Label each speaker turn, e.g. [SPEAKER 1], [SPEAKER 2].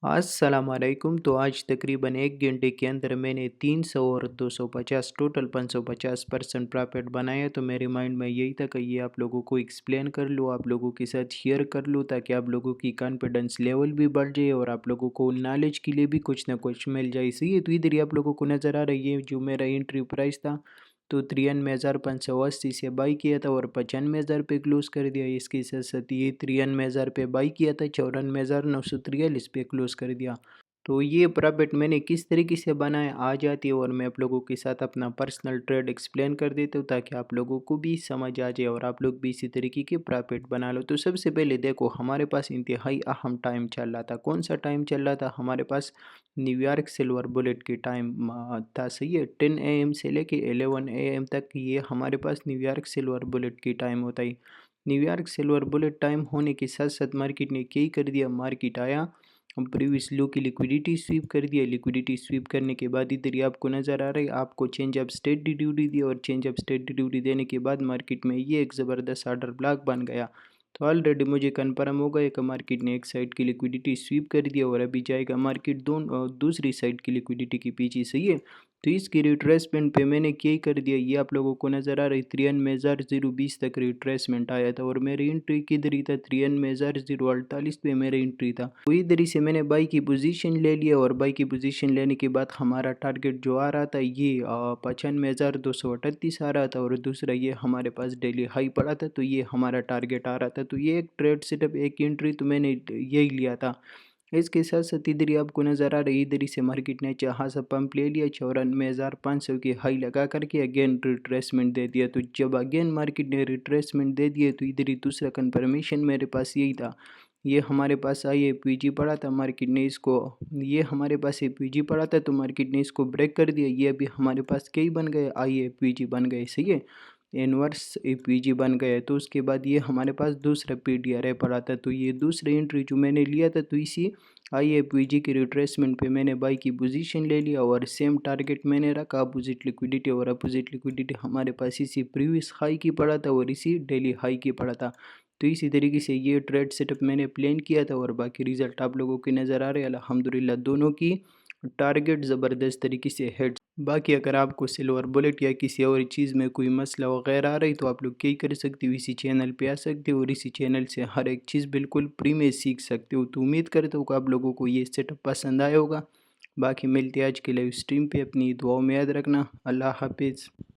[SPEAKER 1] अस्सलाम वालेकुम। तो आज तकरीबन 1 घंटे के अंदर मैंने 300 और 250 टोटल 550% प्रॉफिट बनाया। तो मेरे माइंड में यही था कि ये आप लोगों को एक्सप्लेन कर लूँ, आप लोगों के साथ शेयर कर लूँ, ताकि आप लोगों की कॉन्फिडेंस लेवल भी बढ़ जाए और आप लोगों को नॉलेज के लिए भी कुछ ना कुछ मिल जाए। सही है, तो इधर ही आप लोगों को नज़र आ रही है जो मेरा एंट्री प्राइस था, तो 93,580 से बाई किया था और 95,000 पे क्लोज़ कर दिया। इसके साथ साथ ये 93,000 पे बाई किया था, 94,943 पे क्लोज़ कर दिया। तो ये प्रॉफिट मैंने किस तरीके से बनाया आ जाती है, और मैं आप लोगों के साथ अपना पर्सनल ट्रेड एक्सप्लेन कर देता हूँ, ताकि आप लोगों को भी समझ आ जाए और आप लोग भी इसी तरीके के प्रॉफिट बना लो। तो सबसे पहले देखो, हमारे पास इंतहाई अहम टाइम चल रहा था। कौन सा टाइम चल रहा था? हमारे पास न्यूयॉर्क सिल्वर बुलेट की टाइम था। सही है, 10 AM से लेके 11 AM तक ये हमारे पास न्यूयॉर्क सिल्वर बुलेट की टाइम होता है। न्यूयॉर्क सिल्वर बुलेट टाइम होने के साथ साथ मार्केट ने क्या ही कर दिया, मार्केट आया, प्रीवियस लो की लिक्विडिटी स्वीप कर दिया। लिक्विडिटी स्वीप करने के बाद इधर ही आपको नज़र आ रहा है, आपको चेंज ऑफ स्टेट ड्यूटी दी, और चेंज ऑफ स्टेट ड्यूटी देने के बाद मार्केट में ये एक ज़बरदस्त ऑर्डर ब्लॉक बन गया। तो ऑलरेडी मुझे कन्फर्म हो गया कि मार्केट ने एक साइड की लिक्विडिटी स्वीप कर दिया और अभी जाएगा मार्केट दूसरी साइड की लिक्विडिटी के पीछे। सही है, तो इसकी रिट्रेसमेंट पे मैंने क्या कर दिया, ये आप लोगों को नज़र आ रही, 93,020 तक रिट्रेसमेंट आया था और मेरी एंट्री किधर ही था, 93,048 पे मेरी एंट्री था। तो इधर ही से मैंने बाई की पोजीशन ले लिया, और बाई की पोजीशन लेने के बाद हमारा टारगेट जो आ रहा था ये 95,238 आ रहा था, और दूसरा ये हमारे पास डेली हाई पड़ा था, तो ये हमारा टारगेट आ रहा था। तो ये एक ट्रेड सेटअप, एक एंट्री तो मैंने यही लिया था। इसके साथ साथ इधर ही आपको नज़र आ रही, इधर ही से मार्केट ने चाहा सा पंप ले लिया, 94,500 की हाई लगा करके अगेन रिट्रेसमेंट दे दिया। तो जब अगेन मार्केट ने रिट्रेसमेंट दे दिया, तो इधर ही दूसरा कंफर्मेशन मेरे पास यही था, ये हमारे पास आई पीजी पड़ा था, मार्केट ने इसको, ये हमारे पास ये पीजी पड़ा था, तो मार्केट ने इसको ब्रेक कर दिया। ये अभी हमारे पास कई बन गए, आई पीजी बन गए। सही है, इन्वर्स पीजी बन गए। तो उसके बाद ये हमारे पास दूसरा पीडीआरए पड़ा था, तो ये दूसरी एंट्री जो मैंने लिया था, तो इसी आईएफवीजी की रिट्रेसमेंट पे मैंने बाई की पोजीशन ले लिया, और सेम टारगेट मैंने रखा अपोजिट लिक्विडिटी, और अपोजिट लिक्विडिटी हमारे पास इसी प्रीवियस हाई की पड़ा था और इसी डेली हाई की पड़ा था। तो इसी तरीके से ये ट्रेड सेटअप मैंने प्लान किया था, और बाकी रिजल्ट आप लोगों के नज़र आ रहे हैं अल्हम्दुलिल्लाह। दोनों की टारगेट ज़बरदस्त तरीके से हिट। बाकी अगर आपको सिल्वर बुलेट या किसी और चीज़ में कोई मसला वगैरह आ रही, तो आप लोग क्या ही कर सकते हो, इसी चैनल पे आ सकते हो और इसी चैनल से हर एक चीज़ बिल्कुल फ्री में सीख सकते हो। तो उम्मीद करता हूँ कि आप लोगों को ये सेटअप पसंद आया होगा। बाकी मिलते हैं आज के लाइव स्ट्रीम पे, अपनी दुआओं में याद रखना। अल्लाह हाफिज़।